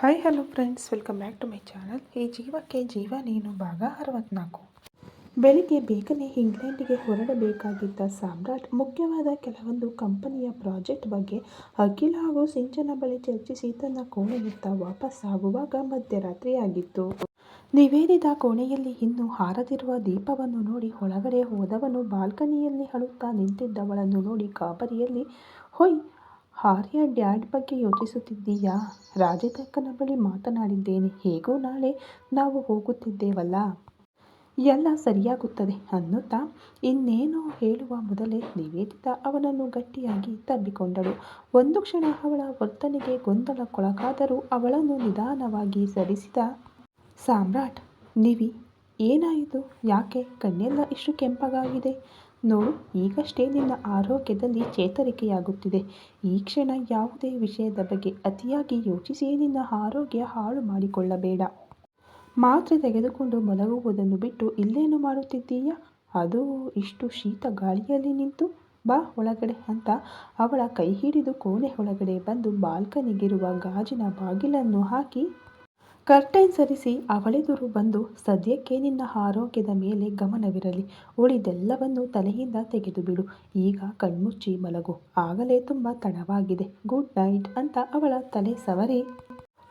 Hi hello friends, welcome back to my channel. ಈ ಜೀವಕ್ಕೆ ಜೀವ ನೀನು ಭಾಗ 64. ಬೆಳಿಗ್ಗೆ ಬೇಗನೆ ಇಂಗ್ಲೆಂಡಿಗೆ ಹೊರಡಬೇಕಾಗಿದ್ದ ಸಾಮ್ರಾಟ್ ಮುಖ್ಯವಾದ ಕೆಲವೊಂದು ಕಂಪನಿಯ ಪ್ರಾಜೆಕ್ಟ್ ಬಗ್ಗೆ ಅಖಿಲ್ ಹಾಗೂ ಸಿಂಚನ ಬಳಿ ಚರ್ಚಿಸಿ ತನ್ನ ಕೋಣೆಯತ್ತ ವಾಪಸ್ಸಾಗುವಾಗ ಮಧ್ಯರಾತ್ರಿಯಾಗಿತ್ತು. ನಿವೇದಿತಾ ಕೋಣೆಯಲ್ಲಿ ಇನ್ನೂ ಹಾರದಿರುವ ದೀಪವನ್ನು ನೋಡಿ ಒಳಗಡೆ ಹೋದವನು ಬಾಲ್ಕನಿಯಲ್ಲಿ ಅಳುತ್ತಾ ನಿಂತಿದ್ದವಳನ್ನು ನೋಡಿ ಗಾಬರಿಯಲ್ಲಿ, ಹೊಯ್, ಆರ್ಯ ಡ್ಯಾಡ್ ಬಗ್ಗೆ ಯೋಚಿಸುತ್ತಿದ್ದೀಯಾ? ರಾಜಿತಕ್ಕನ ಬಳಿ ಮಾತನಾಡಿದ್ದೇನೆ. ಹೇಗೂ ನಾಳೆ ನಾವು ಹೋಗುತ್ತಿದ್ದೇವಲ್ಲ, ಎಲ್ಲ ಸರಿಯಾಗುತ್ತದೆ ಅನ್ನುತ್ತಾ ಇನ್ನೇನೋ ಹೇಳುವ ಮೊದಲೇ ನಿವೇದಿತಾ ಅವನನ್ನು ಗಟ್ಟಿಯಾಗಿ ತಬ್ಬಿಕೊಂಡಳು. ಒಂದು ಕ್ಷಣ ಅವಳ ವರ್ತನೆಗೆ ಗೊಂದಲಕ್ಕೊಳಗಾದರೂ ಅವಳನ್ನು ನಿಧಾನವಾಗಿ ಸರಿಸಿದ ಸಾಮ್ರಾಟ್, ನಿವಿ, ಏನಾಯಿತು? ಯಾಕೆ ಕಣ್ಣೆಲ್ಲ ಇಷ್ಟು ಕೆಂಪಗಾಗಿದೆ? ನೋಡು, ಈಗಷ್ಟೇ ನಿನ್ನ ಆರೋಗ್ಯದಲ್ಲಿ ಚೇತರಿಕೆಯಾಗುತ್ತಿದೆ. ಈ ಕ್ಷಣ ಯಾವುದೇ ವಿಷಯದ ಬಗ್ಗೆ ಅತಿಯಾಗಿ ಯೋಚಿಸಿ ನಿನ್ನ ಆರೋಗ್ಯ ಹಾಳು ಮಾಡಿಕೊಳ್ಳಬೇಡ. ಮಾತ್ರೆ ತೆಗೆದುಕೊಂಡು ಮಲಗುವುದನ್ನು ಬಿಟ್ಟು ಇಲ್ಲೇನು ಮಾಡುತ್ತಿದ್ದೀಯಾ? ಅದು ಇಷ್ಟು ಶೀತ ಗಾಳಿಯಲ್ಲಿ ನಿಂತು? ಬಾ ಒಳಗಡೆ ಅಂತ ಅವಳ ಕೈ ಹಿಡಿದು ಕೋಣೆ ಒಳಗಡೆ ಬಂದು ಬಾಲ್ಕನಿಗಿರುವ ಗಾಜಿನ ಬಾಗಿಲನ್ನು ಹಾಕಿ ಕರ್ಟೈನ್ ಸರಿಸಿ ಅವಳೆದುರು ಬಂದು, ಸದ್ಯಕ್ಕೆ ನಿನ್ನ ಆರೋಗ್ಯದ ಮೇಲೆ ಗಮನವಿರಲಿ. ಉಳಿದೆಲ್ಲವನ್ನು ತಲೆಯಿಂದ ತೆಗೆದುಬಿಡು. ಈಗ ಕಣ್ಮುಚ್ಚಿ ಮಲಗು. ಆಗಲೇ ತುಂಬ ತಡವಾಗಿದೆ. ಗುಡ್ ನೈಟ್ ಅಂತ ಅವಳ ತಲೆ ಸವರಿ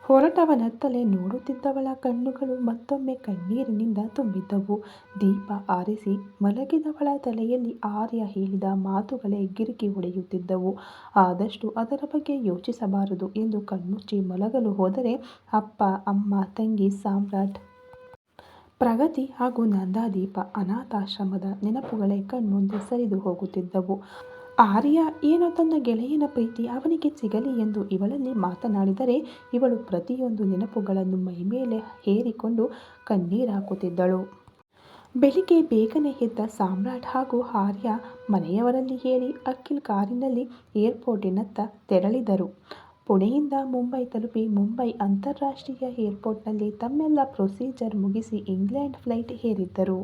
ಹೊರಟವನತ್ತಲೇ ನೋಡುತ್ತಿದ್ದವಳ ಕಣ್ಣುಗಳು ಮತ್ತೊಮ್ಮೆ ಕಣ್ಣೀರಿನಿಂದ ತುಂಬಿದ್ದವು. ದೀಪ ಆರಿಸಿ ಮಲಗಿದವಳ ತಲೆಯಲ್ಲಿ ಆರ್ಯ ಹೇಳಿದ ಮಾತುಗಳೇ ಗಿರಿಕಿ ಹೊಡೆಯುತ್ತಿದ್ದವು. ಆದಷ್ಟು ಅದರ ಬಗ್ಗೆ ಯೋಚಿಸಬಾರದು ಎಂದು ಕಣ್ಮುಚ್ಚಿ ಮಲಗಲು ಹೋದರೆ ಅಪ್ಪ, ಅಮ್ಮ, ತಂಗಿ, ಸಾಮ್ರಾಟ್, ಪ್ರಗತಿ ಹಾಗೂ ನಂದಾದೀಪ ಅನಾಥಾಶ್ರಮದ ನೆನಪುಗಳೇ ಕಣ್ಮುಂದೆ ಸರಿದು ಹೋಗುತ್ತಿದ್ದವು. ಆರ್ಯ ಏನೋ ತನ್ನ ಗೆಳೆಯನ ಪ್ರೀತಿ ಅವನಿಗೆ ಸಿಗಲಿ ಎಂದು ಇವಳಲ್ಲಿ ಮಾತನಾಡಿದರೆ ಇವಳು ಪ್ರತಿಯೊಂದು ನೆನಪುಗಳನ್ನು ಮೈಮೇಲೆ ಹೇರಿಕೊಂಡು ಕಣ್ಣೀರಾಕುತ್ತಿದ್ದಳು. ಬೆಳಿಗ್ಗೆ ಬೇಗನೆ ಎದ್ದ ಸಾಮ್ರಾಟ್ ಹಾಗೂ ಆರ್ಯ ಮನೆಯವರಲ್ಲಿ ಹೇಳಿ ಅಖಿಲ್ ಕಾರಿನಲ್ಲಿ ಏರ್ಪೋರ್ಟಿನತ್ತ ತೆರಳಿದರು. ಪುಣೆಯಿಂದ ಮುಂಬೈ ತಲುಪಿ ಮುಂಬೈ ಅಂತಾರಾಷ್ಟ್ರೀಯ ಏರ್ಪೋರ್ಟ್ನಲ್ಲಿ ತಮ್ಮೆಲ್ಲ ಪ್ರೊಸೀಜರ್ ಮುಗಿಸಿ ಇಂಗ್ಲೆಂಡ್ ಫ್ಲೈಟ್ ಏರಿದ್ದರು.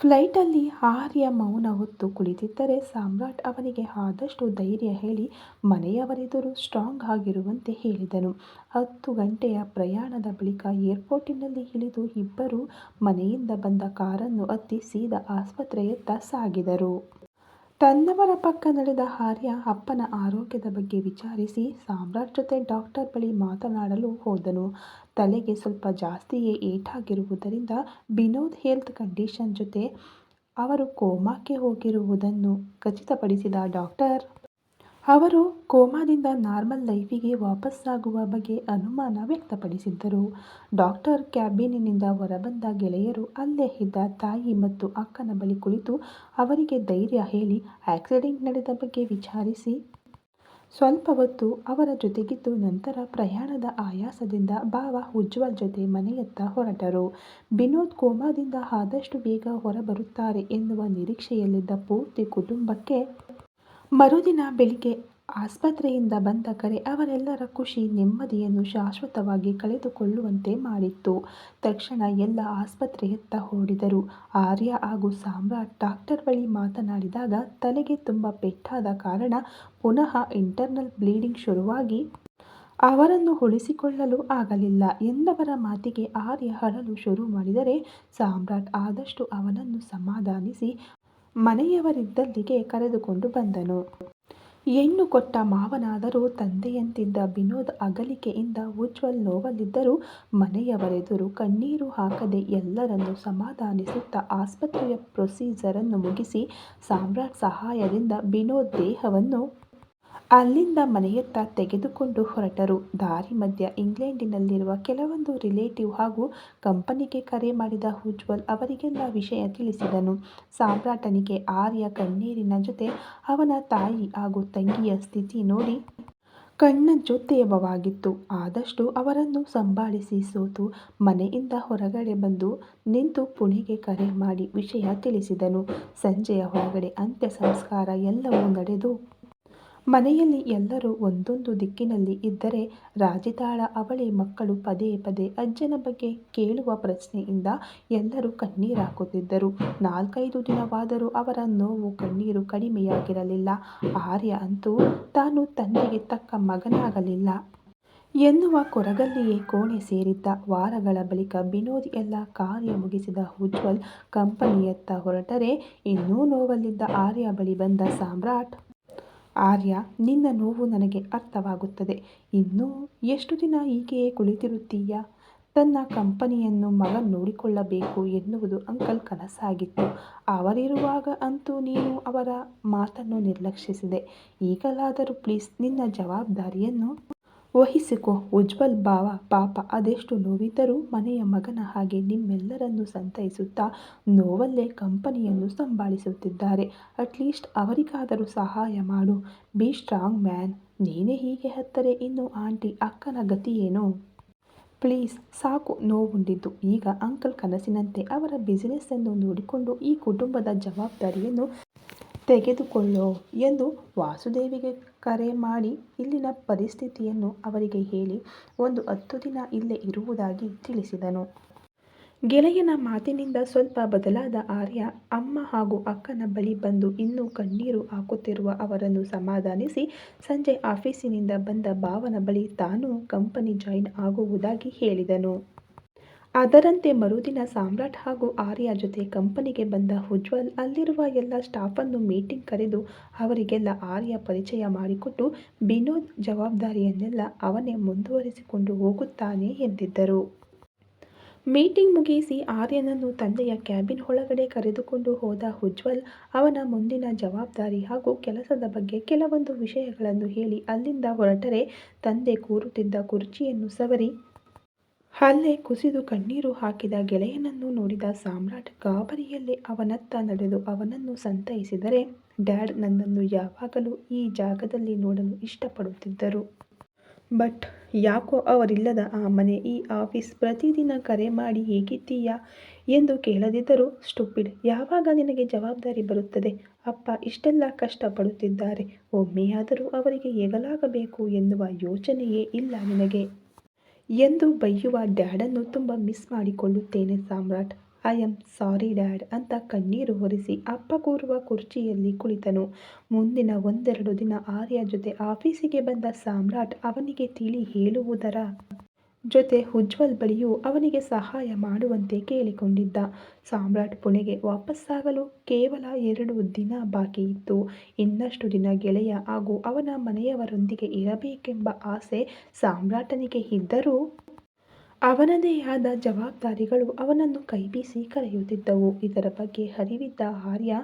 ಫ್ಲೈಟಲ್ಲಿ ಆರ್ಯ ಮೌನ ಹೊತ್ತು ಕುಳಿತಿದ್ದರೆ ಸಾಮ್ರಾಟ್ ಅವನಿಗೆ ಆದಷ್ಟು ಧೈರ್ಯ ಹೇಳಿ ಮನೆಯವರೆದುರು ಸ್ಟ್ರಾಂಗ್ ಆಗಿರುವಂತೆ ಹೇಳಿದನು. 10 ಗಂಟೆಯ ಪ್ರಯಾಣದ ಬಳಿಕ ಏರ್ಪೋರ್ಟಿನಲ್ಲಿ ಇಳಿದು ಇಬ್ಬರೂ ಮನೆಯಿಂದ ಬಂದ ಕಾರನ್ನು ಹತ್ತಿ ಸೀದಾ ಆಸ್ಪತ್ರೆಯತ್ತ ಸಾಗಿದರು. ತನ್ನವರ ಪಕ್ಕ ನಡೆದ ಆರ್ಯ ಅಪ್ಪನ ಆರೋಗ್ಯದ ಬಗ್ಗೆ ವಿಚಾರಿಸಿ ಸಾಮ್ರಾಟ್ ಜೊತೆ ಡಾಕ್ಟರ್ ಬಳಿ ಮಾತನಾಡಲು ಹೋದನು. ತಲೆಗೆ ಸ್ವಲ್ಪ ಜಾಸ್ತಿಯೇ ಏಟಾಗಿರುವುದರಿಂದ ವಿನೋದ್ ಹೆಲ್ತ್ ಕಂಡೀಷನ್ ಜೊತೆ ಅವರು ಕೋಮಾಕ್ಕೆ ಹೋಗಿರುವುದನ್ನು ಖಚಿತಪಡಿಸಿದ ಡಾಕ್ಟರ್, ಅವರು ಕೋಮಾದಿಂದ ನಾರ್ಮಲ್ ಲೈಫಿಗೆ ವಾಪಸ್ಸಾಗುವ ಬಗ್ಗೆ ಅನುಮಾನ ವ್ಯಕ್ತಪಡಿಸಿದ್ದರು. ಡಾಕ್ಟರ್ ಕ್ಯಾಬಿನ್ನಿಂದ ಹೊರಬಂದ ಗೆಳೆಯರು ಅಲ್ಲೇ ಇದ್ದ ತಾಯಿ ಮತ್ತು ಅಕ್ಕನ ಬಳಿ ಕುಳಿತು ಅವರಿಗೆ ಧೈರ್ಯ ಹೇಳಿ ಆಕ್ಸಿಡೆಂಟ್ ನಡೆದ ಬಗ್ಗೆ ವಿಚಾರಿಸಿ ಸ್ವಲ್ಪ ಹೊತ್ತು ಅವರ ಜೊತೆಗಿದ್ದು ನಂತರ ಪ್ರಯಾಣದ ಆಯಾಸದಿಂದ ಭಾವ ಉಜ್ವಲ್ ಜೊತೆ ಮನೆಯತ್ತ ಹೊರಟರು. ವಿನೋದ್ ಕೋಮಾದಿಂದ ಆದಷ್ಟು ಬೇಗ ಹೊರಬರುತ್ತಾರೆ ಎನ್ನುವ ನಿರೀಕ್ಷೆಯಲ್ಲಿದ್ದ ಪೂರ್ತಿ ಕುಟುಂಬಕ್ಕೆ ಮರುದಿನ ಬೆಳಿಗ್ಗೆ ಆಸ್ಪತ್ರೆಯಿಂದ ಬಂದ ಕರೆ ಅವರೆಲ್ಲರ ಖುಷಿ ನೆಮ್ಮದಿಯನ್ನು ಶಾಶ್ವತವಾಗಿ ಕಳೆದುಕೊಳ್ಳುವಂತೆ ಮಾಡಿತ್ತು. ತಕ್ಷಣ ಎಲ್ಲ ಆಸ್ಪತ್ರೆಯತ್ತ ಓಡಿದರು. ಆರ್ಯ ಹಾಗೂ ಸಾಮ್ರಾಟ್ ಡಾಕ್ಟರ್ ಬಳಿ ಮಾತನಾಡಿದಾಗ ತಲೆಗೆ ತುಂಬ ಪೆಟ್ಟಾದ ಕಾರಣ ಪುನಃ ಇಂಟರ್ನಲ್ ಬ್ಲೀಡಿಂಗ್ ಶುರುವಾಗಿ ಅವರನ್ನು ಉಳಿಸಿಕೊಳ್ಳಲು ಆಗಲಿಲ್ಲ ಎಂದವರ ಮಾತಿಗೆ ಆರ್ಯ ಅಳಲು ಶುರು ಮಾಡಿದರೆ ಸಾಮ್ರಾಟ್ ಆದಷ್ಟು ಅವನನ್ನು ಸಮಾಧಾನಿಸಿ ಮನೆಯವರಿದ್ದಲ್ಲಿಗೆ ಕರೆದುಕೊಂಡು ಬಂದನು. ಹೆಣ್ಣು ಕೊಟ್ಟ ಮಾವನಾದರೂ ತಂದೆಯಂತಿದ್ದ ವಿನೋದ್ ಅಗಲಿಕೆಯಿಂದ ಉಜ್ವಲ್ ನೋವಲ್ಲಿದ್ದರೂ ಮನೆಯವರೆದುರು ಕಣ್ಣೀರು ಹಾಕದೆ ಎಲ್ಲರನ್ನೂ ಸಮಾಧಾನಿಸುತ್ತಾ ಆಸ್ಪತ್ರೆಯ ಪ್ರೊಸೀಜರನ್ನು ಮುಗಿಸಿ ಸಾಮ್ರಾಟ್ ಸಹಾಯದಿಂದ ವಿನೋದ್ ದೇಹವನ್ನು ಅಲ್ಲಿಂದ ಮನೆಯತ್ತ ತೆಗೆದುಕೊಂಡು ಹೊರಟರು. ದಾರಿ ಮಧ್ಯ ಇಂಗ್ಲೆಂಡಿನಲ್ಲಿರುವ ಕೆಲವೊಂದು ರಿಲೇಟಿವ್ ಹಾಗೂ ಕಂಪನಿಗೆ ಕರೆ ಮಾಡಿದ ಉಜ್ವಲ್ ಅವರಿಗೆಲ್ಲ ವಿಷಯ ತಿಳಿಸಿದನು. ಸಾಮ್ರಾಟನಿಗೆ ಆರ್ಯ ಕಣ್ಣೀರಿನ ಜೊತೆ ಅವನ ತಾಯಿ ಹಾಗೂ ತಂಗಿಯ ಸ್ಥಿತಿ ನೋಡಿ ಕಣ್ಣಂಚು ತೇವವಾಗಿತ್ತು. ಆದಷ್ಟು ಅವರನ್ನು ಸಂಭಾಳಿಸಿ ಸೋತು ಮನೆಯಿಂದ ಹೊರಗಡೆ ಬಂದು ನಿಂತು ಪುಣೆಗೆ ಕರೆ ಮಾಡಿ ವಿಷಯ ತಿಳಿಸಿದನು. ಸಂಜೆಯ ಒಳಗಡೆ ಅಂತ್ಯ ಸಂಸ್ಕಾರ ಎಲ್ಲವೂ ನಡೆದು ಮನೆಯಲ್ಲಿ ಎಲ್ಲರೂ ಒಂದೊಂದು ದಿಕ್ಕಿನಲ್ಲಿ ಇದ್ದರೆ ರಾಜಿತಾಳ ಅವಳಿ ಮಕ್ಕಳು ಪದೇ ಪದೇ ಅಜ್ಜನ ಬಗ್ಗೆ ಕೇಳುವ ಪ್ರಶ್ನೆಯಿಂದ ಎಲ್ಲರೂ ಕಣ್ಣೀರಾಕುತ್ತಿದ್ದರು. 4-5 ದಿನವಾದರೂ ಅವರ ನೋವು ಕಣ್ಣೀರು ಕಡಿಮೆಯಾಗಿರಲಿಲ್ಲ. ಆರ್ಯ ಅಂತೂ ತಾನು ತಂದೆಗೆ ತಕ್ಕ ಮಗನಾಗಲಿಲ್ಲ ಎನ್ನುವ ಕೊರಗಲ್ಲಿಯೇ ಕೋಣೆ ಸೇರಿದ್ದ. ವಾರಗಳ ಬಳಿಕ ವಿನೋದ್ ಎಲ್ಲ ಕಾರ್ಯ ಮುಗಿಸಿದ ಉಜ್ವಲ್ ಕಂಪನಿಯತ್ತ ಹೊರಟರೆ ಇನ್ನೂ ನೋವಲ್ಲಿದ್ದ ಆರ್ಯ ಬಳಿ ಬಂದ ಸಾಮ್ರಾಟ್. ಆರ್ಯ, ನಿನ್ನ ನೋವು ನನಗೆ ಅರ್ಥವಾಗುತ್ತದೆ. ಇನ್ನೂ ಎಷ್ಟು ದಿನ ಹೀಗೆಯೇ ಕುಳಿತಿರುತ್ತೀಯಾ? ತನ್ನ ಕಂಪನಿಯನ್ನು ಮಗ ನೋಡಿಕೊಳ್ಳಬೇಕು ಎನ್ನುವುದು ಅಂಕಲ್ ಕನಸಾಗಿತ್ತು. ಅವರಿರುವಾಗ ಅಂತೂ ನೀನು ಅವರ ಮಾತನ್ನು ನಿರ್ಲಕ್ಷಿಸಿದೆ. ಈಗಲಾದರೂ ಪ್ಲೀಸ್ ನಿನ್ನ ಜವಾಬ್ದಾರಿಯನ್ನು ವಹಿಸಿಕೊ. ಉಜ್ವಲ್ ಭಾವ ಪಾಪ ಅದೆಷ್ಟು ನೋವಿದ್ದರೂ ಮನೆಯ ಮಗನ ಹಾಗೆ ನಿಮ್ಮೆಲ್ಲರನ್ನು ಸಂತೈಸುತ್ತಾ ನೋವಲ್ಲೇ ಕಂಪನಿಯನ್ನು ಸಂಭಾಳಿಸುತ್ತಿದ್ದಾರೆ. ಅಟ್ಲೀಸ್ಟ್ ಅವರಿಗಾದರೂ ಸಹಾಯ ಮಾಡು. Be strong man. ನೀನೇ ಹೀಗೆ ಹತ್ತರೆ ಇನ್ನು ಆಂಟಿ ಅಕ್ಕನ ಗತಿಯೇನು? ಪ್ಲೀಸ್ ಸಾಕು ನೋವುಂಡಿದ್ದು. ಈಗ ಅಂಕಲ್ ಕನಸಿನಂತೆ ಅವರ ಬಿಸಿನೆಸ್ಸನ್ನು ನೋಡಿಕೊಂಡು ಈ ಕುಟುಂಬದ ಜವಾಬ್ದಾರಿಯನ್ನು ತೆಗೆದುಕೊಳ್ಳೋ ಎಂದು ವಾಸುದೇವಿಗೆ ಕರೆ ಮಾಡಿ ಇಲ್ಲಿನ ಪರಿಸ್ಥಿತಿಯನ್ನು ಅವರಿಗೆ ಹೇಳಿ ಒಂದು 10 ದಿನ ಇಲ್ಲೇ ಇರುವುದಾಗಿ ತಿಳಿಸಿದನು. ಗೆಳೆಯನ ಮಾತಿನಿಂದ ಸ್ವಲ್ಪ ಬದಲಾದ ಆರ್ಯ ಅಮ್ಮ ಹಾಗೂ ಅಕ್ಕನ ಬಳಿ ಬಂದು ಇನ್ನೂ ಕಣ್ಣೀರು ಹಾಕುತ್ತಿರುವ ಅವರನ್ನು ಸಮಾಧಾನಿಸಿ ಸಂಜೆ ಆಫೀಸಿನಿಂದ ಬಂದ ಭಾವನ ಬಳಿ ತಾನೂ ಕಂಪನಿ ಜಾಯಿನ್ ಆಗುವುದಾಗಿ ಹೇಳಿದನು. ಅದರಂತೆ ಮರುದಿನ ಸಾಮ್ರಾಟ್ ಹಾಗೂ ಆರ್ಯ ಜೊತೆ ಕಂಪನಿಗೆ ಬಂದ ಉಜ್ವಲ್ ಅಲ್ಲಿರುವ ಎಲ್ಲ ಸ್ಟಾಫನ್ನು ಮೀಟಿಂಗ್ ಕರೆದು ಅವರಿಗೆಲ್ಲ ಆರ್ಯ ಪರಿಚಯ ಮಾಡಿಕೊಟ್ಟು ವಿನೋದ್ ಜವಾಬ್ದಾರಿಯನ್ನೆಲ್ಲ ಅವನೇ ಮುಂದುವರಿಸಿಕೊಂಡು ಹೋಗುತ್ತಾನೆ ಎಂದಿದ್ದರು. ಮೀಟಿಂಗ್ ಮುಗಿಸಿ ಆರ್ಯನನ್ನು ತಂದೆಯ ಕ್ಯಾಬಿನ್ ಒಳಗಡೆ ಕರೆದುಕೊಂಡು ಹೋದ ಉಜ್ವಲ್ ಅವನ ಮುಂದಿನ ಜವಾಬ್ದಾರಿ ಹಾಗೂ ಕೆಲಸದ ಬಗ್ಗೆ ಕೆಲವೊಂದು ವಿಷಯಗಳನ್ನು ಹೇಳಿ ಅಲ್ಲಿಂದ ಹೊರಟರೆ ತಂದೆ ಕೂರುತ್ತಿದ್ದ ಕುರ್ಚಿಯನ್ನು ಸವರಿ ಅಲ್ಲೇ ಕುಸಿದು ಕಣ್ಣೀರು ಹಾಕಿದ ಗೆಳೆಯನನ್ನು ನೋಡಿದ ಸಾಮ್ರಾಟ್ ಗಾಬರಿಯಲ್ಲೇ ಅವನತ್ತ ನಡೆದು ಅವನನ್ನು ಸಂತೈಸಿದರೆ, ಡ್ಯಾಡ್ ನನ್ನನ್ನು ಯಾವಾಗಲೂ ಈ ಜಾಗದಲ್ಲಿ ನೋಡಲು ಇಷ್ಟಪಡುತ್ತಿದ್ದರು. ಬಟ್ ಯಾಕೋ ಅವರಿಲ್ಲದ ಆ ಮನೆ, ಈ ಆಫೀಸ್, ಪ್ರತಿದಿನ ಕರೆ ಮಾಡಿ ಹೇಗಿದ್ದೀಯಾ ಎಂದು ಕೇಳದಿದ್ದರೂ ಸ್ಟುಪಿಡ್, ಯಾವಾಗ ನಿನಗೆ ಜವಾಬ್ದಾರಿ ಬರುತ್ತದೆ? ಅಪ್ಪ ಇಷ್ಟೆಲ್ಲ ಕಷ್ಟಪಡುತ್ತಿದ್ದಾರೆ, ಒಮ್ಮೆಯಾದರೂ ಅವರಿಗೆ ಹೆಗಲಾಗಬೇಕು ಎನ್ನುವ ಯೋಚನೆಯೇ ಇಲ್ಲ ನಿನಗೆ ಎಂದು ಬೈಯುವ ಡ್ಯಾಡನ್ನು ತುಂಬ ಮಿಸ್ ಮಾಡಿಕೊಳ್ಳುತ್ತೇನೆ ಸಾಮ್ರಾಟ್. ಐ ಆಮ್ ಸಾರಿ ಡ್ಯಾಡ್ ಅಂತ ಕಣ್ಣೀರು ಒರೆಸಿ ಅಪ್ಪ ಕೂರುವ ಕುರ್ಚಿಯಲ್ಲಿ ಕುಳಿತನು. ಮುಂದಿನ 1-2 ದಿನ ಆರ್ಯ ಜೊತೆ ಆಫೀಸಿಗೆ ಬಂದ ಸಾಮ್ರಾಟ್ ಅವನಿಗೆ ತಿಳಿ ಹೇಳುವುದರ ಜೊತೆ ಉಜ್ವಲ್ ಬಳಿಯೂ ಅವನಿಗೆ ಸಹಾಯ ಮಾಡುವಂತೆ ಕೇಳಿಕೊಂಡಿದ್ದ. ಸಾಮ್ರಾಟ್ ಪುಣೆಗೆ ವಾಪಸ್ಸಾಗಲು ಕೇವಲ 2 ದಿನ ಬಾಕಿ ಇತ್ತು. ಇನ್ನಷ್ಟು ದಿನ ಗೆಳೆಯ ಹಾಗೂ ಅವನ ಮನೆಯವರೊಂದಿಗೆ ಇರಬೇಕೆಂಬ ಆಸೆ ಸಾಮ್ರಾಟನಿಗೆ ಇದ್ದರೂ ಅವನದೇ ಆದ ಜವಾಬ್ದಾರಿಗಳು ಅವನನ್ನು ಕೈಬೀಸಿ ಕರೆಯುತ್ತಿದ್ದವು. ಇದರ ಬಗ್ಗೆ ಅರಿವಿದ್ದ ಆರ್ಯ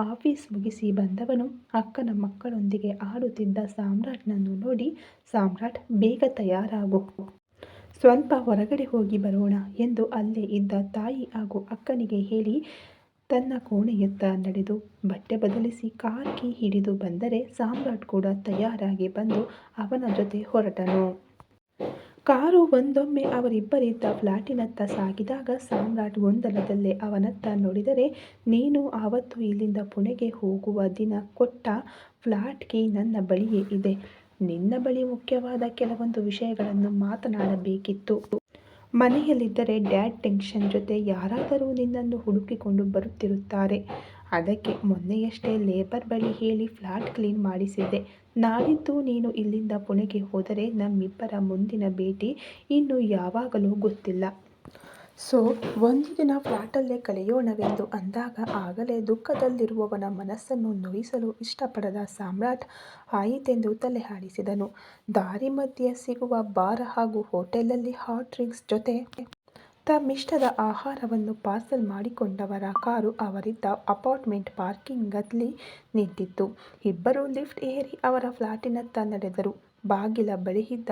ಆಫೀಸ್ ಮುಗಿಸಿ ಬಂದವನು ಅಕ್ಕನ ಮಕ್ಕಳೊಂದಿಗೆ ಆಡುತ್ತಿದ್ದ ಸಾಮ್ರಾಟ್ನನ್ನು ನೋಡಿ, ಸಾಮ್ರಾಟ್ ಬೇಗ ತಯಾರಾಗು, ಸ್ವಲ್ಪ ಹೊರಗಡೆ ಹೋಗಿ ಬರೋಣ ಎಂದು ಅಲ್ಲೇ ಇದ್ದ ತಾಯಿ ಹಾಗೂ ಅಕ್ಕನಿಗೆ ಹೇಳಿ ತನ್ನ ಕೋಣೆಯತ್ತ ನಡೆದು ಬಟ್ಟೆ ಬದಲಿಸಿ ಕಾರ್ ಕೀ ಹಿಡಿದು ಬಂದರೆ ಸಾಮ್ರಾಟ್ ಕೂಡ ತಯಾರಾಗಿ ಬಂದು ಅವನ ಜೊತೆ ಹೊರಟನು. ಕಾರು ಒಂದೊಮ್ಮೆ ಅವರಿಬ್ಬರಿದ್ದ ಫ್ಲಾಟಿನತ್ತ ಸಾಗಿದಾಗ ಸಾಮ್ರಾಟ್ ಗೊಂದಲದಲ್ಲೇ ಅವನತ್ತ ನೋಡಿದರೆ, ನೀನು ಆವತ್ತು ಇಲ್ಲಿಂದ ಪುಣೆಗೆ ಹೋಗುವ ದಿನ ಕೊಟ್ಟ ಫ್ಲಾಟ್ ಕೀ ನನ್ನ ಬಳಿಯೇ ಇದೆ. ನಿನ್ನ ಬಳಿ ಮುಖ್ಯವಾದ ಕೆಲವೊಂದು ವಿಷಯಗಳನ್ನು ಮಾತನಾಡಬೇಕಿತ್ತು. ಮನೆಯಲ್ಲಿದ್ದರೆ ಡ್ಯಾಡ್ ಟೆನ್ಷನ್ ಜೊತೆ ಯಾರಾದರೂ ನಿನ್ನನ್ನು ಹುಡುಕಿಕೊಂಡು ಬರುತ್ತಿರುತ್ತಾರೆ. ಅದಕ್ಕೆ ಮೊನ್ನೆಯಷ್ಟೇ ಲೇಬರ್ ಬಳಿ ಹೇಳಿ ಫ್ಲಾಟ್ ಕ್ಲೀನ್ ಮಾಡಿಸಿದ್ದೆ. ನಾಡಿದ್ದು ನೀನು ಇಲ್ಲಿಂದ ಪುಣೆಗೆ ಹೋದರೆ ನಮ್ಮಿಬ್ಬರ ಮುಂದಿನ ಭೇಟಿ ಇನ್ನು ಯಾವಾಗಲೋ ಗೊತ್ತಿಲ್ಲ. ಸೊ 1 ದಿನ ಫ್ಲಾಟಲ್ಲೇ ಕಳೆಯೋಣವೆಂದು ಅಂದಾಗ ಆಗಲೇ ದುಃಖದಲ್ಲಿರುವವನ ಮನಸ್ಸನ್ನು ನೋಯಿಸಲು ಇಷ್ಟಪಡದ ಸಾಮ್ರಾಟ್ ಆಯಿತೆಂದು ತಲೆ ಆಡಿಸಿದನು. ದಾರಿ ಮಧ್ಯೆ ಸಿಗುವ ಬಾರ್ ಹಾಗೂ ಹೋಟೆಲಲ್ಲಿ ಹಾಟ್ ಡ್ರಿಂಕ್ಸ್ ಜೊತೆ ತಮ್ಮಿಷ್ಟದ ಆಹಾರವನ್ನು ಪಾರ್ಸಲ್ ಮಾಡಿಕೊಂಡವರ ಕಾರು ಅವರಿದ್ದ ಅಪಾರ್ಟ್ಮೆಂಟ್ ಪಾರ್ಕಿಂಗಲ್ಲಿ ನಿಂತಿತ್ತು. ಇಬ್ಬರೂ ಲಿಫ್ಟ್ ಏರಿ ಅವರ ಫ್ಲಾಟಿನತ್ತ ನಡೆದರು. ಬಾಗಿಲ ಬಳಿಯಿದ್ದ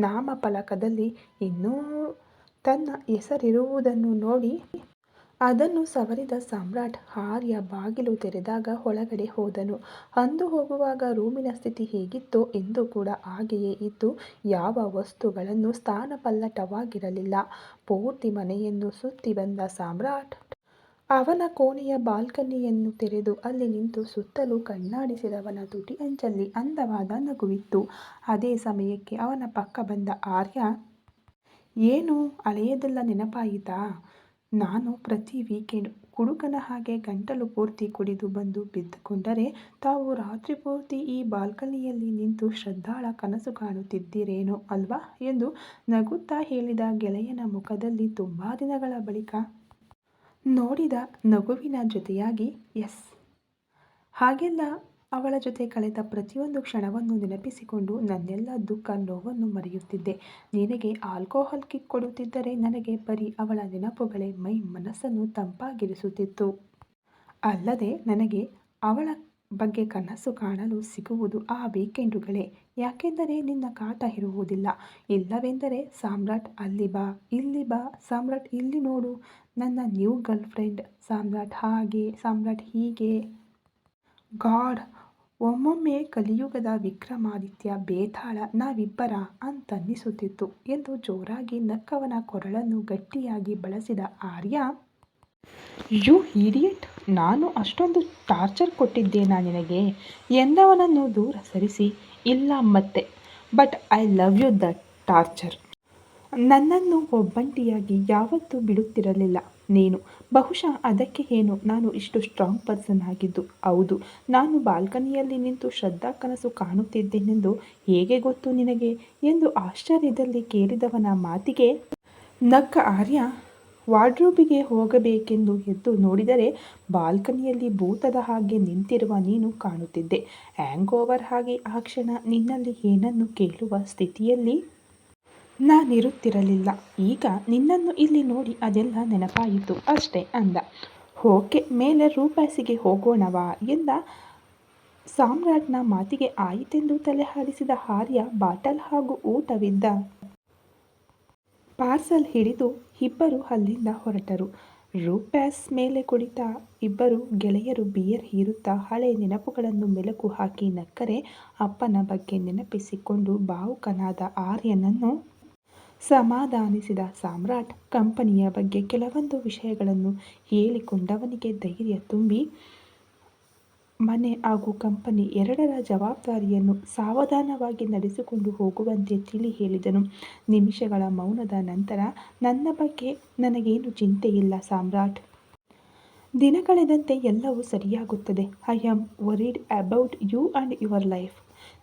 ನಾಮಫಲಕದಲ್ಲಿ ಇನ್ನೂ ತನ್ನ ಹೆಸರಿರುವುದನ್ನು ನೋಡಿ ಅದನ್ನು ಸವರಿದ ಸಾಮ್ರಾಟ್ ಆರ್ಯ ಬಾಗಿಲು ತೆರೆದಾಗ ಒಳಗಡೆ ಹೋದನು. ಅಂದು ಹೋಗುವಾಗ ರೂಮಿನ ಸ್ಥಿತಿ ಹೇಗಿತ್ತೋ ಇಂದು ಕೂಡ ಹಾಗೆಯೇ ಇದ್ದು ಯಾವ ವಸ್ತುಗಳನ್ನು ಸ್ಥಾನಪಲ್ಲಟವಾಗಿರಲಿಲ್ಲ. ಪೂರ್ತಿ ಮನೆಯನ್ನು ಸುತ್ತಿ ಬಂದ ಸಾಮ್ರಾಟ್ ಅವನ ಕೋಣೆಯ ಬಾಲ್ಕನಿಯನ್ನು ತೆರೆದು ಅಲ್ಲಿ ನಿಂತು ಸುತ್ತಲೂ ಕಣ್ಣಾಡಿಸಿದವನ ತುಟಿ ಅಂಚಲ್ಲಿ ಅಂದವಾದ ನಗುವಿತ್ತು. ಅದೇ ಸಮಯಕ್ಕೆ ಅವನ ಪಕ್ಕ ಬಂದ ಆರ್ಯ, ಏನು ಹಳೆಯದೆಲ್ಲ ನೆನಪಾಯಿತಾ? ನಾನು ಪ್ರತಿ ವೀಕೆಂಡ್ ಕುಡುಕನ ಹಾಗೆ ಗಂಟಲು ಪೂರ್ತಿ ಕುಡಿದು ಬಂದು ಬಿದ್ದುಕೊಂಡರೆ ತಾವು ರಾತ್ರಿ ಪೂರ್ತಿ ಈ ಬಾಲ್ಕನಿಯಲ್ಲಿ ನಿಂತು ಶ್ರದ್ಧಾಳ ಕನಸು ಕಾಣುತ್ತಿದ್ದೀರೇನೋ ಅಲ್ವಾ ಎಂದು ನಗುತ್ತಾ ಹೇಳಿದ ಗೆಳೆಯನ ಮುಖದಲ್ಲಿ ತುಂಬ ದಿನಗಳ ಬಳಿಕ ನೋಡಿದ ನಗುವಿನ ಜೊತೆಯಾಗಿ ಎಸ್, ಹಾಗೆಲ್ಲ ಅವಳ ಜೊತೆ ಕಳೆದ ಪ್ರತಿಯೊಂದು ಕ್ಷಣವನ್ನು ನೆನಪಿಸಿಕೊಂಡು ನನ್ನೆಲ್ಲ ದುಃಖ ನೋವನ್ನು ಮರೆಯುತ್ತಿದ್ದೆ. ನಿನಗೆ ಆಲ್ಕೋಹಾಲ್ ಕಿಕ್ ಕೊಡುತ್ತಿದ್ದರೆ ನನಗೆ ಬರೀ ಅವಳ ನೆನಪುಗಳೇ ಮೈ ಮನಸ್ಸನ್ನು ತಂಪಾಗಿರಿಸುತ್ತಿತ್ತು. ಅಲ್ಲದೆ ನನಗೆ ಅವಳ ಬಗ್ಗೆ ಕನಸು ಕಾಣಲು ಸಿಗುವುದು ಆ ವೀಕೆಂಡುಗಳೇ. ಯಾಕೆಂದರೆ ನಿನ್ನ ಕಾಟ ಇರುವುದಿಲ್ಲ. ಇಲ್ಲವೆಂದರೆ ಸಾಮ್ರಾಟ್ ಅಲ್ಲಿ ಬಾ, ಇಲ್ಲಿ ಬಾ, ಸಾಮ್ರಾಟ್ ಇಲ್ಲಿ ನೋಡು, ನನ್ನ ನ್ಯೂ ಗರ್ಲ್ ಫ್ರೆಂಡ್, ಸಾಮ್ರಾಟ್ ಹಾಗೆ, ಸಾಮ್ರಾಟ್ ಹೀಗೆ. ಗಾಡ್, ಒಮ್ಮೊಮ್ಮೆ ಕಲಿಯುಗದ ವಿಕ್ರಮಾದಿತ್ಯ ಬೇತಾಳ ನಾವಿಬ್ಬರ ಅಂತನ್ನಿಸುತ್ತಿತ್ತು ಎಂದು ಜೋರಾಗಿ ನಕ್ಕವನ ಕೊರಳನ್ನು ಗಟ್ಟಿಯಾಗಿ ಬಳಸಿದ ಆರ್ಯ. ಯು ಇಡಿಯಟ್, ನಾನು ಅಷ್ಟೊಂದು ಟಾರ್ಚರ್ ಕೊಟ್ಟಿದ್ದೇನಾ ನಿನಗೆ ಎಂದವನನ್ನು ದೂರ ಸರಿಸಿ. ಇಲ್ಲ ಮತ್ತೆ, but I love you that torture. ನನ್ನನ್ನು ಒಬ್ಬಂಟಿಯಾಗಿ ಯಾವತ್ತೂ ಬಿಡುತ್ತಿರಲಿಲ್ಲ ನೀನು. ಬಹುಶಃ ಅದಕ್ಕೆ ಏನೋ ನಾನು ಇಷ್ಟು ಸ್ಟ್ರಾಂಗ್ ಪರ್ಸನ್ ಆಗಿದ್ದು. ಹೌದು, ನಾನು ಬಾಲ್ಕನಿಯಲ್ಲಿ ನಿಂತು ಶ್ರದ್ಧಾ ಕನಸು ಕಾಣುತ್ತಿದ್ದೇನೆಂದು ಹೇಗೆ ಗೊತ್ತು ನಿನಗೆ ಎಂದು ಆಶ್ಚರ್ಯದಲ್ಲಿ ಕೇಳಿದವನ ಮಾತಿಗೆ ನಕ್ಕ ಆರ್ಯ. ವಾರ್ಡ್ರೋಬಿಗೆ ಹೋಗಬೇಕೆಂದು ಎದ್ದು ನೋಡಿದರೆ ಬಾಲ್ಕನಿಯಲ್ಲಿ ಭೂತದ ಹಾಗೆ ನಿಂತಿರುವ ನೀನು ಕಾಣುತ್ತಿದ್ದೆ. ಹ್ಯಾಂಗ್ ಓವರ್ ಆಗಿ ಆ ಕ್ಷಣ ನಿನ್ನಲ್ಲಿ ಏನನ್ನು ಕೇಳುವ ಸ್ಥಿತಿಯಲ್ಲಿ ನಾನಿರುತ್ತಿರಲಿಲ್ಲ. ಈಗ ನಿನ್ನನ್ನು ಇಲ್ಲಿ ನೋಡಿ ಅದೆಲ್ಲ ನೆನಪಾಯಿತು ಅಷ್ಟೇ ಅಂದ. ಓಕೆ, ಮೇಲೆ ರೂಪಾಸಿಗೆ ಹೋಗೋಣವಾ ಎಂದ ಸಾಮ್ರಾಟ್ನ ಮಾತಿಗೆ ಆಯಿತೆಂದು ತಲೆ ಆಡಿಸಿದ ಆರ್ಯ ಬಾಟಲ್ ಹಾಗೂ ಊಟವಿದ್ದ ಪಾರ್ಸಲ್ ಹಿಡಿದು ಇಬ್ಬರು ಅಲ್ಲಿಂದ ಹೊರಟರು. ರೂಪ್ಯಾಸ್ ಮೇಲೆ ಕುಳಿತ ಇಬ್ಬರು ಗೆಳೆಯರು ಬಿಯರ್ ಹೀರುತ್ತಾ ಹಳೆ ನೆನಪುಗಳನ್ನು ಮೆಲುಕು ಹಾಕಿ ನಕ್ಕರೆ ಅಪ್ಪನ ಬಗ್ಗೆ ನೆನಪಿಸಿಕೊಂಡು ಭಾವುಕನಾದ ಆರ್ಯನನ್ನು ಸಮಾಧಾನಿಸಿದ ಸಾಮ್ರಾಟ್ ಕಂಪನಿಯ ಬಗ್ಗೆ ಕೆಲವೊಂದು ವಿಷಯಗಳನ್ನು ಹೇಳಿಕೊಂಡವನಿಗೆ ಧೈರ್ಯ ತುಂಬಿ ಮನೆ ಹಾಗೂ ಕಂಪನಿ ಎರಡರ ಜವಾಬ್ದಾರಿಯನ್ನು ಸಾವಧಾನವಾಗಿ ನಡೆಸಿಕೊಂಡು ಹೋಗುವಂತೆ ತಿಳಿ ಹೇಳಿದನು. ನಿಮಿಷಗಳ ಮೌನದ ನಂತರ, ನನ್ನ ಬಗ್ಗೆ ನನಗೇನು ಚಿಂತೆ ಇಲ್ಲ ಸಾಮ್ರಾಟ್. ದಿನ ಕಳೆದಂತೆ ಎಲ್ಲವೂ ಸರಿಯಾಗುತ್ತದೆ. I am worried about you and your life.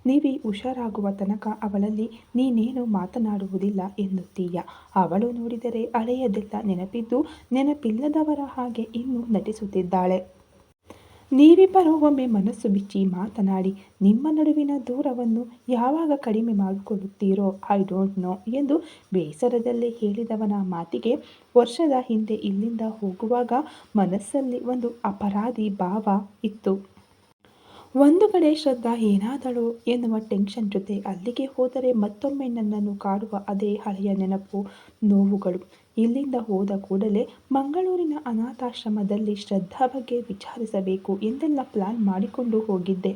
ನೀವಿ ಹುಷಾರಾಗುವ ತನಕ ಅವಳಲ್ಲಿ ನೀನೇನು ಮಾತನಾಡುವುದಿಲ್ಲ ಎನ್ನುತ್ತೀಯ. ಅವಳು ನೋಡಿದರೆ ಹಳೆಯದೆಲ್ಲ ನೆನಪಿದ್ದು ನೆನಪಿಲ್ಲದವರ ಹಾಗೆ ಇನ್ನೂ ನಟಿಸುತ್ತಿದ್ದಾಳೆ. ನೀವಿಬ್ಬರು ಒಮ್ಮೆ ಮನಸ್ಸು ಬಿಚ್ಚಿ ಮಾತನಾಡಿ ನಿಮ್ಮ ನಡುವಿನ ದೂರವನ್ನು ಯಾವಾಗ ಕಡಿಮೆ ಮಾಡಿಕೊಳ್ಳುತ್ತೀರೋ ಐ ಡೋಂಟ್ ನೋ ಎಂದು ಬೇಸರದಲ್ಲೇ ಹೇಳಿದವನ ಮಾತಿಗೆ ವರ್ಷದ ಹಿಂದೆ ಇಲ್ಲಿಂದ ಹೋಗುವಾಗ ಮನಸ್ಸಲ್ಲಿ ಒಂದು ಅಪರಾಧಿ ಭಾವ ಇತ್ತು. ಒಂದು ಕಡೆ ಶ್ರದ್ಧಾ ಏನಾದಳೋ ಎನ್ನುವ ಟೆನ್ಷನ್ ಜೊತೆ ಅಲ್ಲಿಗೆ ಹೋದರೆ ಮತ್ತೊಮ್ಮೆ ನನ್ನನ್ನು ಕಾಡುವ ಅದೇ ಹಳೆಯ ನೆನಪು, ನೋವುಗಳು. ಇಲ್ಲಿಂದ ಹೋದ ಕೂಡಲೇ ಮಂಗಳೂರಿನ ಅನಾಥಾಶ್ರಮದಲ್ಲಿ ಶ್ರದ್ಧಾ ಬಗ್ಗೆ ವಿಚಾರಿಸಬೇಕು ಎಂದೆಲ್ಲ ಪ್ಲಾನ್ ಮಾಡಿಕೊಂಡು ಹೋಗಿದ್ದೆ.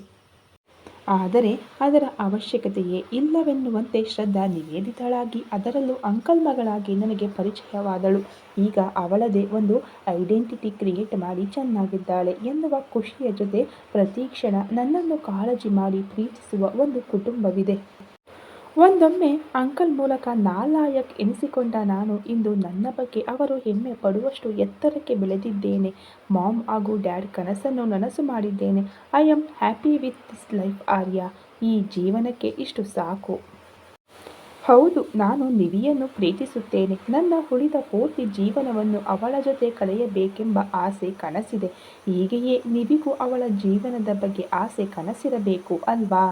ಆದರೆ ಅದರ ಅವಶ್ಯಕತೆಯೇ ಇಲ್ಲವೆನ್ನುವಂತೆ ಶ್ರದ್ಧಾ ನಿವೇದಿತಳಾಗಿ, ಅದರಲ್ಲೂ ಅಂಕಲ್ ಮಗಳಾಗಿ ನನಗೆ ಪರಿಚಯವಾದಳು. ಈಗ ಅವಳದೇ ಒಂದು ಐಡೆಂಟಿಟಿ ಕ್ರಿಯೇಟ್ ಮಾಡಿ ಚೆನ್ನಾಗಿದ್ದಾಳೆ ಎನ್ನುವ ಖುಷಿಯ ಜೊತೆ ಪ್ರತಿಕ್ಷಣ ನನ್ನನ್ನು ಕಾಳಜಿ ಮಾಡಿ ಪ್ರೀತಿಸುವ ಒಂದು ಕುಟುಂಬವಿದೆ. ಒಂದೊಮ್ಮೆ ಅಂಕಲ್ ಮೂಲಕ ನಾಲಾಯಕ್ ಎನಿಸಿಕೊಂಡ ನಾನು ಇಂದು ನನ್ನ ಬಗ್ಗೆ ಅವರು ಹೆಮ್ಮೆ ಪಡುವಷ್ಟು ಎತ್ತರಕ್ಕೆ ಬೆಳೆದಿದ್ದೇನೆ. ಮಾಮ್ ಹಾಗೂ ಡ್ಯಾಡ್ ಕನಸನ್ನು ನನಸು ಮಾಡಿದ್ದೇನೆ. I am happy with this life Arya. ಈ ಜೀವನಕ್ಕೆ ಇಷ್ಟು ಸಾಕು. ಹೌದು, ನಾನು ನಿವಿಯನ್ನು ಪ್ರೀತಿಸುತ್ತೇನೆ. ನನ್ನ ಉಳಿದ ಪೂರ್ತಿ ಜೀವನವನ್ನು ಅವಳ ಜೊತೆ ಕಳೆಯಬೇಕೆಂಬ ಆಸೆ ಕನಸಿದೆ. ಹೀಗೆಯೇ ನಿವಿಗೂ ಅವಳ ಜೀವನದ ಬಗ್ಗೆ ಆಸೆ ಕನಸಿರಬೇಕು ಅಲ್ವಾ?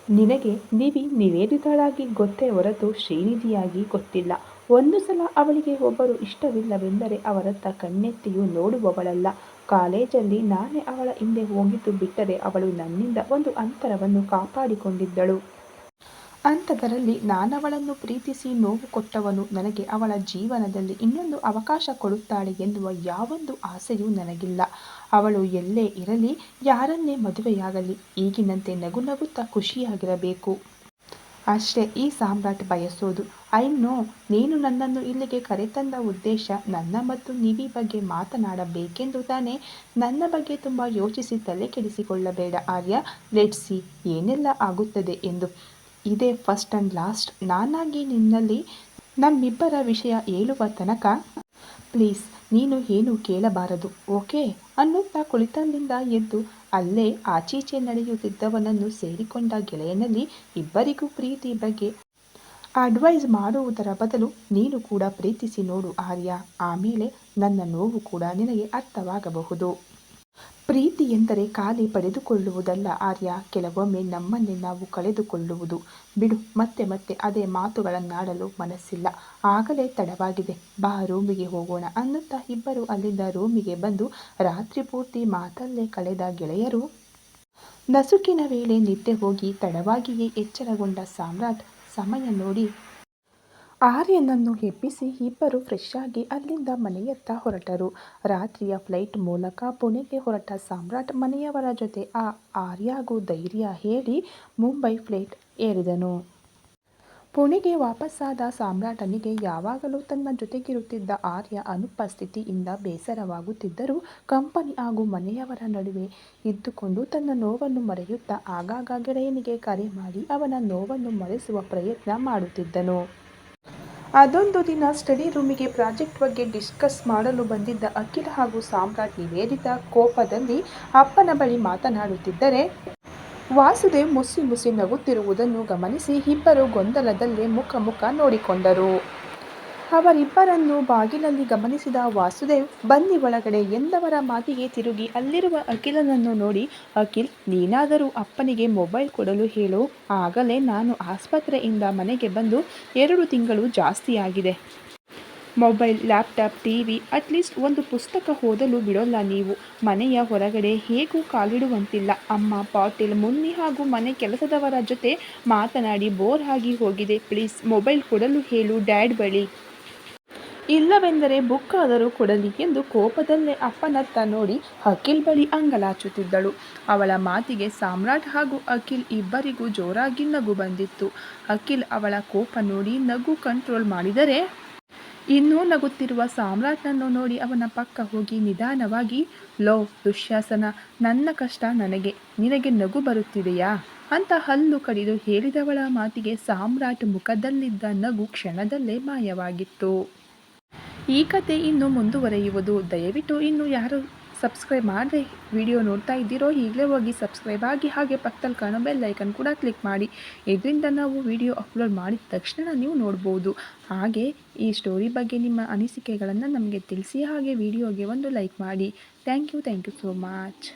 ನಿನಗೆ ನಿವಿ ನಿವೇದಿತಳಾಗಿ ಗೊತ್ತೇ ಹೊರತು ಶ್ರೀನಿಧಿಯಾಗಿ ಗೊತ್ತಿಲ್ಲ. ಒಂದು ಸಲ ಅವಳಿಗೆ ಒಬ್ಬರು ಇಷ್ಟವಿಲ್ಲವೆಂದರೆ ಅವರತ್ತ ಕಣ್ಣೆತ್ತಿಯೂ ನೋಡುವವಳಲ್ಲ. ಕಾಲೇಜಲ್ಲಿ ನಾನೇ ಅವಳ ಹಿಂದೆ ಹೋಗಿದ್ದು ಬಿಟ್ಟರೆ ಅವಳು ನನ್ನಿಂದ ಒಂದು ಅಂತರವನ್ನು ಕಾಪಾಡಿಕೊಂಡಿದ್ದಳು. ಅಂಥದರಲ್ಲಿ ನಾನವಳನ್ನು ಪ್ರೀತಿಸಿ ನೋವು ಕೊಟ್ಟವನು. ನನಗೆ ಅವಳ ಜೀವನದಲ್ಲಿ ಇನ್ನೊಂದು ಅವಕಾಶ ಕೊಡುತ್ತಾಳೆ ಎನ್ನುವ ಯಾವೊಂದು ಆಸೆಯೂ ನನಗಿಲ್ಲ. ಅವಳು ಎಲ್ಲೇ ಇರಲಿ, ಯಾರನ್ನೇ ಮದುವೆಯಾಗಲಿ, ಈಗಿನಂತೆ ನಗು ನಗುತ್ತಾ ಖುಷಿಯಾಗಿರಬೇಕು ಅಷ್ಟೇ ಈ ಸಾಮ್ರಾಟ್ ಬಯಸೋದು. ಐ ನೋ, ನೀನು ನನ್ನನ್ನು ಇಲ್ಲಿಗೆ ಕರೆತಂದ ಉದ್ದೇಶ ನನ್ನ ಮತ್ತು ನಿವಿ ಬಗ್ಗೆ ಮಾತನಾಡಬೇಕೆಂದು ತಾನೇ. ನನ್ನ ಬಗ್ಗೆ ತುಂಬ ಯೋಚಿಸಿ ತಲೆ ಕೆಡಿಸಿಕೊಳ್ಳಬೇಡ ಆರ್ಯ. ಲೆಟ್ಸ್ ಸಿ ಏನೆಲ್ಲ ಆಗುತ್ತದೆ ಎಂದು. ಇದೇ ಫಸ್ಟ್ ಆ್ಯಂಡ್ ಲಾಸ್ಟ್. ನಾನಾಗಿ ನಿನ್ನಲ್ಲಿ ನಮ್ಮಿಬ್ಬರ ವಿಷಯ ಹೇಳುವ ತನಕ ಪ್ಲೀಸ್ ನೀನು ಏನು ಕೇಳಬಾರದು, ಓಕೆ ಅನ್ನುತ್ತಾ ಕುಳಿತಲ್ಲಿಂದ ಎದ್ದು ಅಲ್ಲೇ ಆಚೀಚೆ ನಡೆಯುತ್ತಿದ್ದವನನ್ನು ಸೇರಿಕೊಂಡ ಗೆಳೆಯನಲ್ಲಿ ಇಬ್ಬರಿಗೂ ಪ್ರೀತಿ ಬಗ್ಗೆ ಅಡ್ವೈಸ್ ಮಾಡುವುದರ ಬದಲು ನೀನು ಕೂಡ ಪ್ರೀತಿಸಿ ನೋಡು ಆರ್ಯ, ಆಮೇಲೆ ನನ್ನ ನೋವು ಕೂಡ ನಿನಗೆ ಅರ್ಥವಾಗಬಹುದು. ಪ್ರೀತಿ ಎಂದರೆ ಖಾಲಿ ಪಡೆದುಕೊಳ್ಳುವುದಲ್ಲ ಆರ್ಯ, ಕೆಲವೊಮ್ಮೆ ನಮ್ಮನ್ನೇ ನಾವು ಕಳೆದುಕೊಳ್ಳುವುದು. ಬಿಡು, ಮತ್ತೆ ಮತ್ತೆ ಅದೇ ಮಾತುಗಳನ್ನಾಡಲು ಮನಸ್ಸಿಲ್ಲ. ಆಗಲೇ ತಡವಾಗಿದೆ, ಬಾ ರೂಮಿಗೆ ಹೋಗೋಣ ಅನ್ನುತ್ತಾ ಇಬ್ಬರು ಅಲ್ಲಿಂದ ರೂಮಿಗೆ ಬಂದು ರಾತ್ರಿ ಪೂರ್ತಿ ಮಾತಲ್ಲೇ ಕಳೆದ ಗೆಳೆಯರು ನಸುಕಿನ ವೇಳೆ ನಿದ್ದೆ ಹೋಗಿ ತಡವಾಗಿಯೇ ಎಚ್ಚರಗೊಂಡ ಸಾಮ್ರಾಟ್ ಸಮಯ ನೋಡಿ ಆರ್ಯನನ್ನು ಎಬ್ಬಿಸಿ ಇಬ್ಬರು ಫ್ರೆಶ್ ಆಗಿ ಅಲ್ಲಿಂದ ಮನೆಯತ್ತ ಹೊರಟರು. ರಾತ್ರಿಯ ಫ್ಲೈಟ್ ಮೂಲಕ ಪುಣೆಗೆ ಹೊರಟ ಸಾಮ್ರಾಟ್ ಮನೆಯವರ ಜೊತೆ ಆರ್ಯಗೂ ಧೈರ್ಯ ಹೇಳಿ ಮುಂಬೈ ಫ್ಲೈಟ್ ಏರಿದನು. ಪುಣೆಗೆ ವಾಪಸ್ಸಾದ ಸಾಮ್ರಾಟನಿಗೆ ಯಾವಾಗಲೂ ತನ್ನ ಜೊತೆಗಿರುತ್ತಿದ್ದ ಆರ್ಯ ಅನುಪಸ್ಥಿತಿಯಿಂದ ಬೇಸರವಾಗುತ್ತಿದ್ದರೂ ಕಂಪನಿ ಹಾಗೂ ಮನೆಯವರ ನಡುವೆ ಇದ್ದುಕೊಂಡು ತನ್ನ ನೋವನ್ನು ಮರೆಯುತ್ತಾ ಆಗಾಗ ಗೆಳೆಯನಿಗೆ ಕರೆ ಮಾಡಿ ಅವನ ನೋವನ್ನು ಮರೆಸುವ ಪ್ರಯತ್ನ ಮಾಡುತ್ತಿದ್ದನು. ಅದೊಂದು ದಿನ ಸ್ಟಡಿ ರೂಮಿಗೆ ಪ್ರಾಜೆಕ್ಟ್ ಬಗ್ಗೆ ಡಿಸ್ಕಸ್ ಮಾಡಲು ಬಂದಿದ್ದ ಅಖಿಲ್ ಹಾಗೂ ಸಾಮ್ರಾಟ್ ನಿವೇದಿತಾ ಕೋಪದಲ್ಲಿ ಅಪ್ಪನ ಬಳಿ ಮಾತನಾಡುತ್ತಿದ್ದರೆ ವಾಸುದೇವ್ ಮುಸಿ ಮುಸಿ ನಗುತ್ತಿರುವುದನ್ನು ಗಮನಿಸಿ ಇಬ್ಬರು ಗೊಂದಲದಲ್ಲೇ ಮುಖ ನೋಡಿಕೊಂಡರು. ಅವರಿಬ್ಬರನ್ನು ಬಾಗಿಲಲ್ಲಿ ಗಮನಿಸಿದ ವಾಸುದೇವ್ ಬನ್ನಿ ಒಳಗಡೆ ಎಂದವರ ಮಾತಿಗೆ ತಿರುಗಿ ಅಲ್ಲಿರುವ ಅಖಿಲನನ್ನು ನೋಡಿ, ಅಖಿಲ್ ನೀನಾದರೂ ಅಪ್ಪನಿಗೆ ಮೊಬೈಲ್ ಕೊಡಲು ಹೇಳು, ಆಗಲೇ ನಾನು ಆಸ್ಪತ್ರೆಯಿಂದ ಮನೆಗೆ ಬಂದು 2 ತಿಂಗಳು ಜಾಸ್ತಿಯಾಗಿದೆ. ಮೊಬೈಲ್, ಲ್ಯಾಪ್ಟಾಪ್, ಟಿವಿ, ಅಟ್ಲೀಸ್ಟ್ ಒಂದು ಪುಸ್ತಕ ಓದಲು ಬಿಡೋಲ್ಲ ನೀವು. ಮನೆಯ ಹೊರಗಡೆ ಹೇಗೂ ಕಾಲಿಡುವಂತಿಲ್ಲ. ಅಮ್ಮ, ಪಾಟೀಲ್, ಮುನ್ನಿ ಹಾಗೂ ಮನೆ ಕೆಲಸದವರ ಜೊತೆ ಮಾತನಾಡಿ ಬೋರ್ ಆಗಿ ಹೋಗಿದೆ. ಪ್ಲೀಸ್ ಮೊಬೈಲ್ ಕೊಡಲು ಹೇಳು ಡ್ಯಾಡ್ ಬಳಿ. ಇಲ್ಲವೆಂದರೆ ಬುಕ್ ಆದರೂ ಕೊಡಲಿ ಎಂದು ಕೋಪದಲ್ಲೇ ಅಪ್ಪನತ್ತ ನೋಡಿ ಅಖಿಲ್ ಬಳಿ ಅಂಗಲಾಚುತ್ತಿದ್ದಳು. ಅವಳ ಮಾತಿಗೆ ಸಾಮ್ರಾಟ್ ಹಾಗೂ ಅಖಿಲ್ ಇಬ್ಬರಿಗೂ ಜೋರಾಗಿ ನಗು ಬಂದಿತ್ತು. ಅಖಿಲ್ ಅವಳ ಕೋಪ ನೋಡಿ ನಗು ಕಂಟ್ರೋಲ್ ಮಾಡಿದರೆ ಇನ್ನೂ ನಗುತ್ತಿರುವ ಸಾಮ್ರಾಟ್ನನ್ನು ನೋಡಿ ಅವನ ಪಕ್ಕ ಹೋಗಿ ನಿಧಾನವಾಗಿ, ಲೋ ದುಶ್ಯಾಸನ, ನನ್ನ ಕಷ್ಟ ನನಗೆ, ನಿನಗೆ ನಗು ಬರುತ್ತಿದೆಯಾ ಅಂತ ಹಲ್ಲು ಕಡಿದು ಹೇಳಿದವಳ ಮಾತಿಗೆ ಸಾಮ್ರಾಟ್ ಮುಖದಲ್ಲಿದ್ದ ನಗು ಕ್ಷಣದಲ್ಲೇ ಮಾಯವಾಗಿತ್ತು. ಈ ಕತೆ ಇನ್ನು ಮುಂದುವರೆಯುವುದು. ದಯವಿಟ್ಟು ಇನ್ನು ಯಾರು ಸಬ್ಸ್ಕ್ರೈಬ್ ಮಾಡದೆ ವಿಡಿಯೋ ನೋಡ್ತಾ ಇದ್ದೀರೋ ಈಗಲೇ ಹೋಗಿ ಸಬ್ಸ್ಕ್ರೈಬ್ ಆಗಿ, ಹಾಗೆ ಪಕ್ಕದಲ್ಲಿ ಕಾಣೋ ಬೆಲ್ ಐಕನ್ ಕೂಡ ಕ್ಲಿಕ್ ಮಾಡಿ. ಇದರಿಂದ ನಾವು ವಿಡಿಯೋ ಅಪ್ಲೋಡ್ ಮಾಡಿದ ತಕ್ಷಣ ನೀವು ನೋಡ್ಬೋದು. ಹಾಗೆ ಈ ಸ್ಟೋರಿ ಬಗ್ಗೆ ನಿಮ್ಮ ಅನಿಸಿಕೆಗಳನ್ನು ನಮಗೆ ತಿಳಿಸಿ, ಹಾಗೆ ವಿಡಿಯೋಗೆ ಒಂದು ಲೈಕ್ ಮಾಡಿ. Thank you so much.